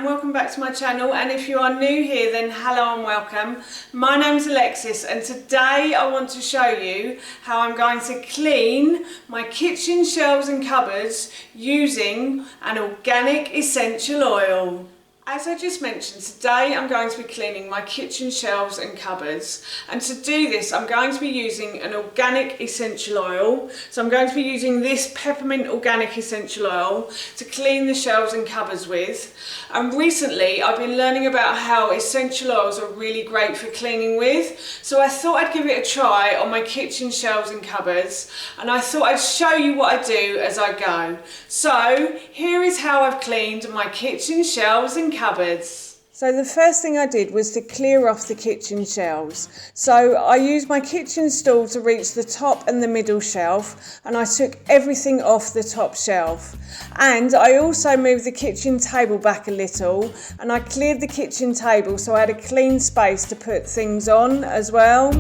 and welcome back to my channel, and if you are new here then hello and welcome. My name's Alexis and today I want to show you how I'm going to clean my kitchen shelves and cupboards using an organic essential oil. As I just mentioned, today I'm going to be cleaning my kitchen shelves and cupboards, and to do this I'm going to be using an organic essential oil. So I'm going to be using this peppermint organic essential oil to clean the shelves and cupboards with. And recently I've been learning about how essential oils are really great for cleaning with, so I thought I'd give it a try on my kitchen shelves and cupboards, and I thought I'd show you what I do as I go. So here is how I've cleaned my kitchen shelves and cupboards. So the first thing I did was to clear off the kitchen shelves. So I used my kitchen stool to reach the top and the middle shelf, and I took everything off the top shelf. And I also moved the kitchen table back a little, and I cleared the kitchen table so I had a clean space to put things on as well.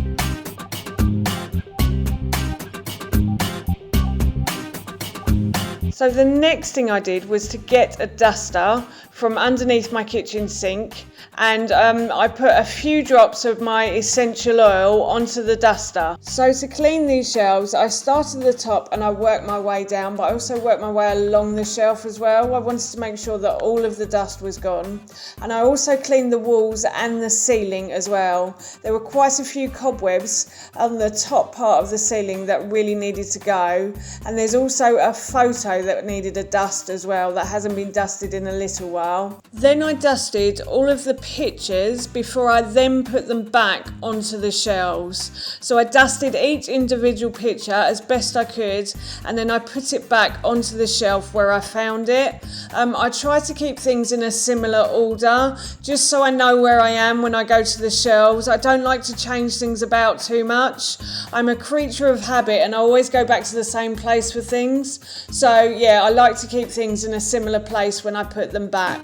So the next thing I did was to get a duster from underneath my kitchen sink, and I put a few drops of my essential oil onto the duster. So to clean these shelves, I started at the top and I worked my way down, but I also worked my way along the shelf as well. I wanted to make sure that all of the dust was gone. And I also cleaned the walls and the ceiling as well. There were quite a few cobwebs on the top part of the ceiling that really needed to go. And there's also a photo that needed a dust as well that hasn't been dusted in a little while. Then I dusted all of the pictures before I then put them back onto the shelves. So I dusted each individual picture as best I could, and then I put it back onto the shelf where I found it. I try to keep things in a similar order just so I know where I am when I go to the shelves. I don't like to change things about too much. I'm a creature of habit and I always go back to the same place for things. So yeah, I like to keep things in a similar place when I put them back.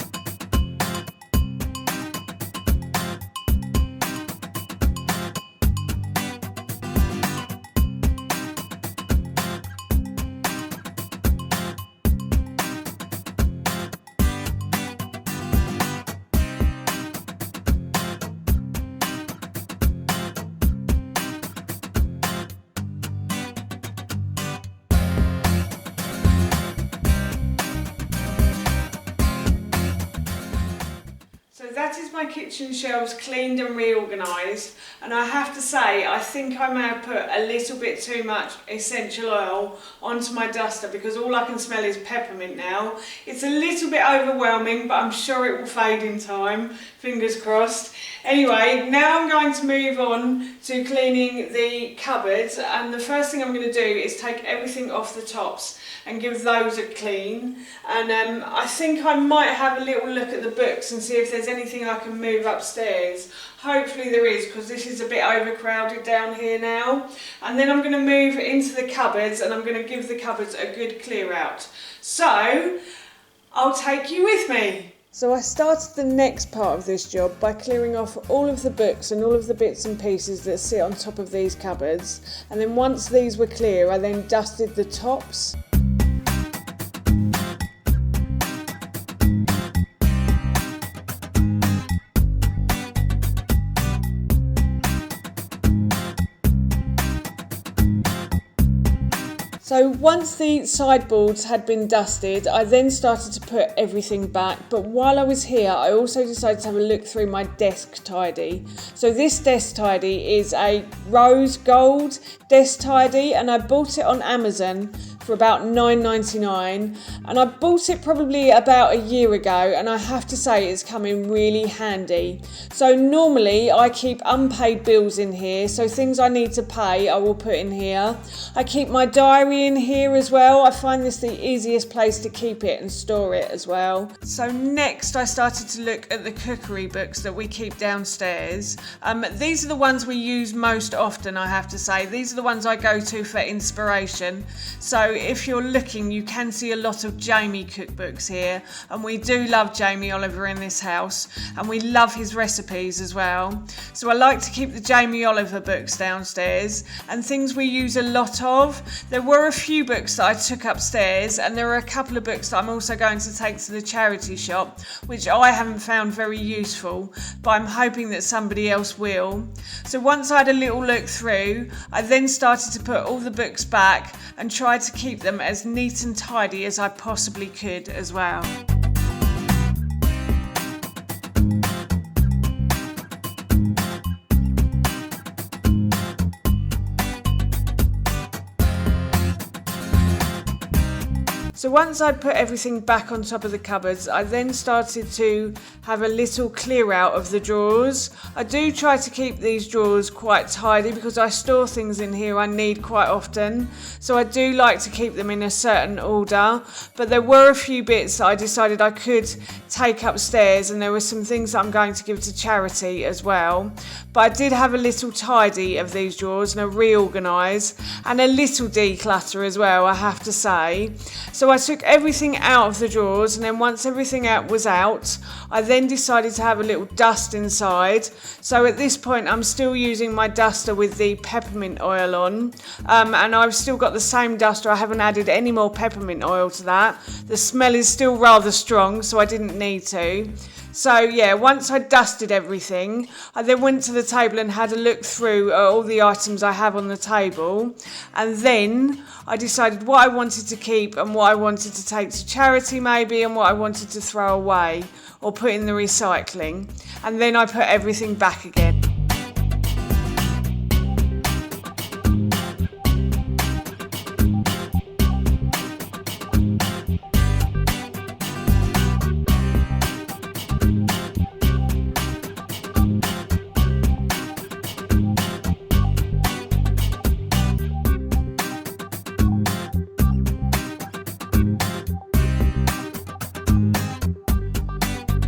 So that is my kitchen shelves cleaned and reorganised, and I have to say I think I may have put a little bit too much essential oil onto my duster because all I can smell is peppermint now. It's a little bit overwhelming, but I'm sure it will fade in time, fingers crossed. Anyway, now I'm going to move on to cleaning the cupboards, and the first thing I'm going to do is take everything off the tops and give those a clean. And I think I might have a little look at the books and see if there's anything I can move upstairs. Hopefully there is, because this is a bit overcrowded down here now. And then I'm going to move into the cupboards and I'm going to give the cupboards a good clear out. So I'll take you with me. So I started the next part of this job by clearing off all of the books and all of the bits and pieces that sit on top of these cupboards. And then once these were clear, I then dusted the tops. So once the sideboards had been dusted, I then started to put everything back. But while I was here, I also decided to have a look through my desk tidy. So this desk tidy is a rose gold desk tidy, and I bought it on Amazon for about $9.99, and I bought it probably about a year ago, and I have to say it's come in really handy. So normally I keep unpaid bills in here, so things I need to pay I will put in here. I keep my diary in here as well. I find this the easiest place to keep it and store it as well. So next I started to look at the cookery books that we keep downstairs. These are the ones we use most often, I have to say. These are the ones I go to for inspiration. So if you're looking, you can see a lot of Jamie cookbooks here, and we do love Jamie Oliver in this house, and we love his recipes as well. So I like to keep the Jamie Oliver books downstairs, and things we use a lot of. There were a few books that I took upstairs, and there are a couple of books that I'm also going to take to the charity shop, which I haven't found very useful, but I'm hoping that somebody else will. So once I had a little look through, I then started to put all the books back and tried to keep them as neat and tidy as I possibly could as well. So once I'd put everything back on top of the cupboards, I then started to have a little clear out of the drawers. I do try to keep these drawers quite tidy because I store things in here I need quite often. So I do like to keep them in a certain order. But there were a few bits that I decided I could take upstairs, and there were some things that I'm going to give to charity as well. But I did have a little tidy of these drawers and a reorganise and a little declutter as well, I have to say. So I took everything out of the drawers, and then once everything was out, I then decided to have a little dust inside. So at this point I'm still using my duster with the peppermint oil on, and I've still got the same duster. I haven't added any more peppermint oil to that. The smell is still rather strong, so I didn't need to. So yeah, once I dusted everything, I then went to the table and had a look through all the items I have on the table, and then I decided what I wanted to keep and what I wanted to take to charity maybe, and what I wanted to throw away or put in the recycling, and then I put everything back again.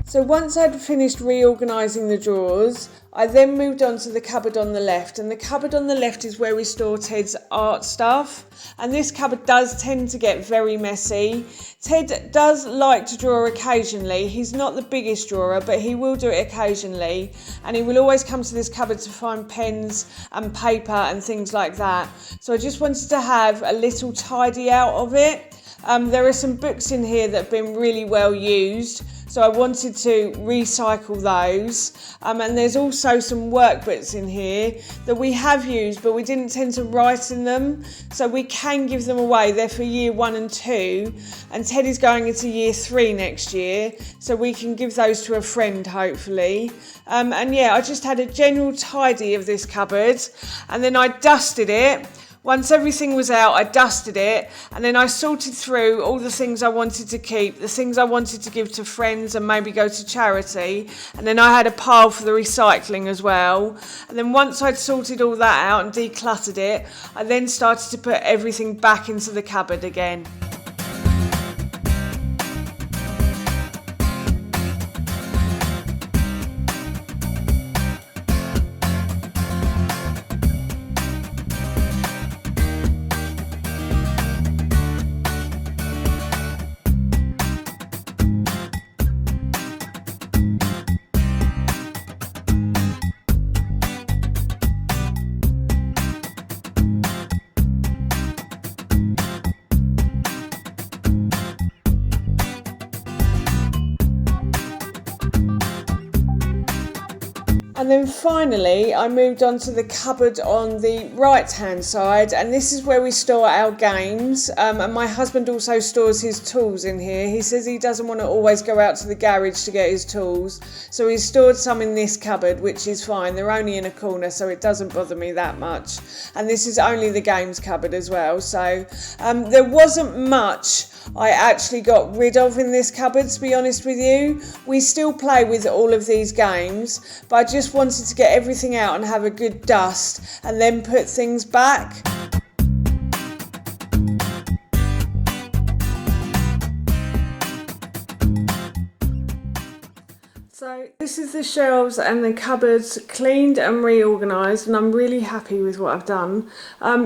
So once I'd finished reorganising the drawers, I then moved on to the cupboard on the left, and the cupboard on the left is where we store Ted's art stuff, and this cupboard does tend to get very messy. Ted does like to draw occasionally. He's not the biggest drawer, but he will do it occasionally, and he will always come to this cupboard to find pens and paper and things like that. So I just wanted to have a little tidy out of it. There are some books in here that have been really well used, so I wanted to recycle those. And there's also some workbooks in here that we have used, but we didn't tend to write in them, so we can give them away. They're for year 1 and 2, and Ted is going into year 3 next year, so we can give those to a friend hopefully. And yeah, I just had a general tidy of this cupboard, and then I dusted it. Once everything was out, I dusted it, and then I sorted through all the things I wanted to keep, the things I wanted to give to friends and maybe go to charity, and then I had a pile for the recycling as well. And then once I'd sorted all that out and decluttered it, I then started to put everything back into the cupboard again. And then finally, I moved on to the cupboard on the right-hand side, and this is where we store our games. And my husband also stores his tools in here. He says he doesn't want to always go out to the garage to get his tools, so he's stored some in this cupboard, which is fine. They're only in a corner, so it doesn't bother me that much. And this is only the games cupboard as well. So there wasn't much I actually got rid of in this cupboard, to be honest with you. We still play with all of these games, but I just wanted to get everything out and have a good dust and then put things back. So this is the shelves and the cupboards cleaned and reorganised, and I'm really happy with what I've done.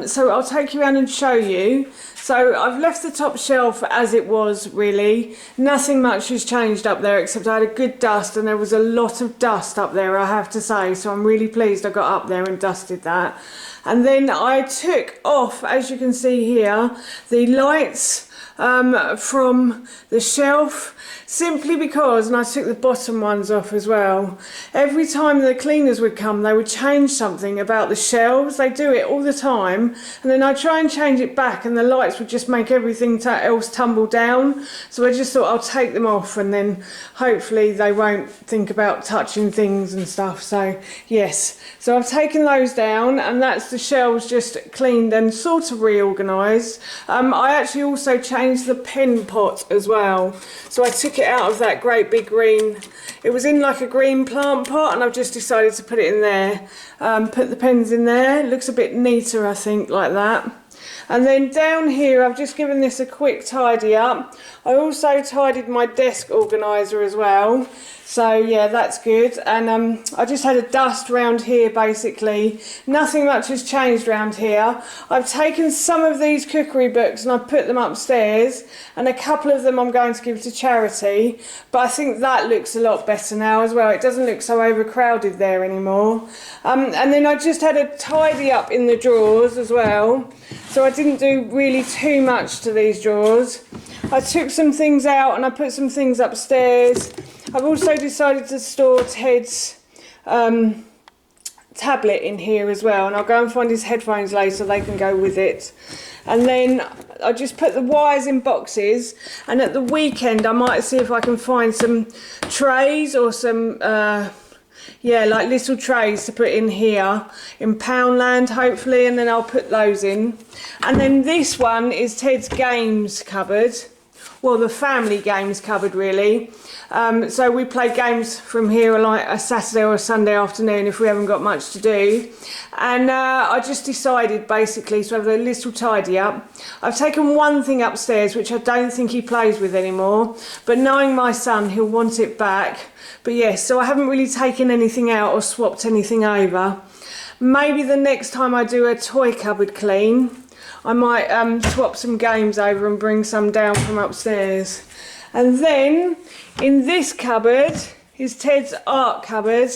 So I'll take you around and show you. So I've left the top shelf as it was, really. Nothing much has changed up there except I had a good dust, and there was a lot of dust up there, I have to say. So I'm really pleased I got up there and dusted that. And then I took off, as you can see here, the lights from the shelf, simply because, and I took the bottom ones off as well, every time the cleaners would come they would change something about the shelves. They do it all the time, and then I try and change it back and the lights would just make everything else tumble down. So I just thought I'll take them off, and then hopefully they won't think about touching things and stuff. So yes, so I've taken those down, and that's the shelves just cleaned and sort of reorganised. I actually also changed the pen pot as well. So I took it out of that great big green, it was in like a green plant pot, and I've just decided to put it in there. Put the pens in there, it looks a bit neater I think, like that. And then down here I've just given this a quick tidy up. I also tidied my desk organiser as well. So yeah, that's good. And I just had a dust round here basically. Nothing much has changed round here. I've taken some of these cookery books and I've put them upstairs, and a couple of them I'm going to give to charity. But I think that looks a lot better now as well. It doesn't look so overcrowded there anymore. And then I just had a tidy up in the drawers as well. So I didn't do really too much to these drawers. I took some things out and I put some things upstairs. I've also decided to store Ted's tablet in here as well, and I'll go and find his headphones later, they can go with it. And then I just put the wires in boxes, and at the weekend I might see if I can find some trays or some yeah, like little trays to put in here in Poundland hopefully, and then I'll put those in. And then this one is Ted's games cupboard, well, the family games cupboard really. So we play games from here like a Saturday or a Sunday afternoon if we haven't got much to do. And I just decided basically to have a little tidy up. I've taken one thing upstairs which I don't think he plays with anymore, but knowing my son, he'll want it back. But yes, so I haven't really taken anything out or swapped anything over. Maybe the next time I do a toy cupboard clean, I might swap some games over and bring some down from upstairs. And then in this cupboard is Ted's art cupboard,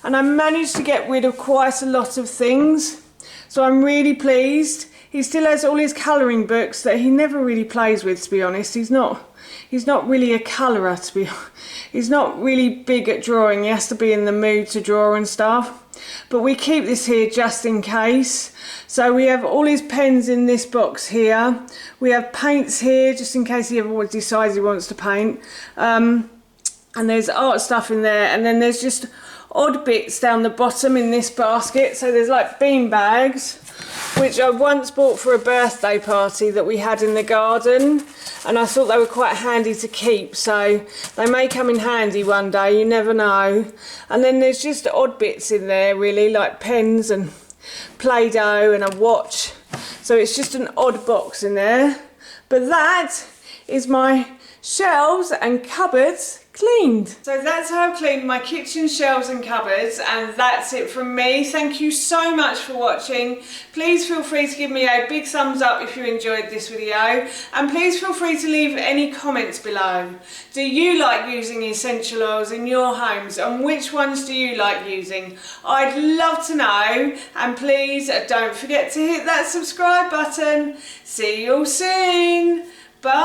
and I managed to get rid of quite a lot of things, so I'm really pleased. He still has all his colouring books that he never really plays with, to be honest. He's not really a colourer, he's not really big at drawing. He has to be in the mood to draw and stuff. But we keep this here just in case. So we have all his pens in this box here. We have paints here just in case he ever decides he wants to paint. And there's art stuff in there. And then there's just odd bits down the bottom in this basket. So there's like bean bags, which I once bought for a birthday party that we had in the garden, and I thought they were quite handy to keep, so they may come in handy one day, you never know. And then there's just odd bits in there really, like pens and Play-Doh and a watch, so it's just an odd box in there. But that is my shelves and cupboards cleaned. So that's how I've cleaned my kitchen shelves and cupboards, and that's it from me. Thank you so much for watching. Please feel free to give me a big thumbs up if you enjoyed this video, and please feel free to leave any comments below. Do you like using essential oils in your homes, and which ones do you like using? I'd love to know, and please don't forget to hit that subscribe button. See you all soon. Bye.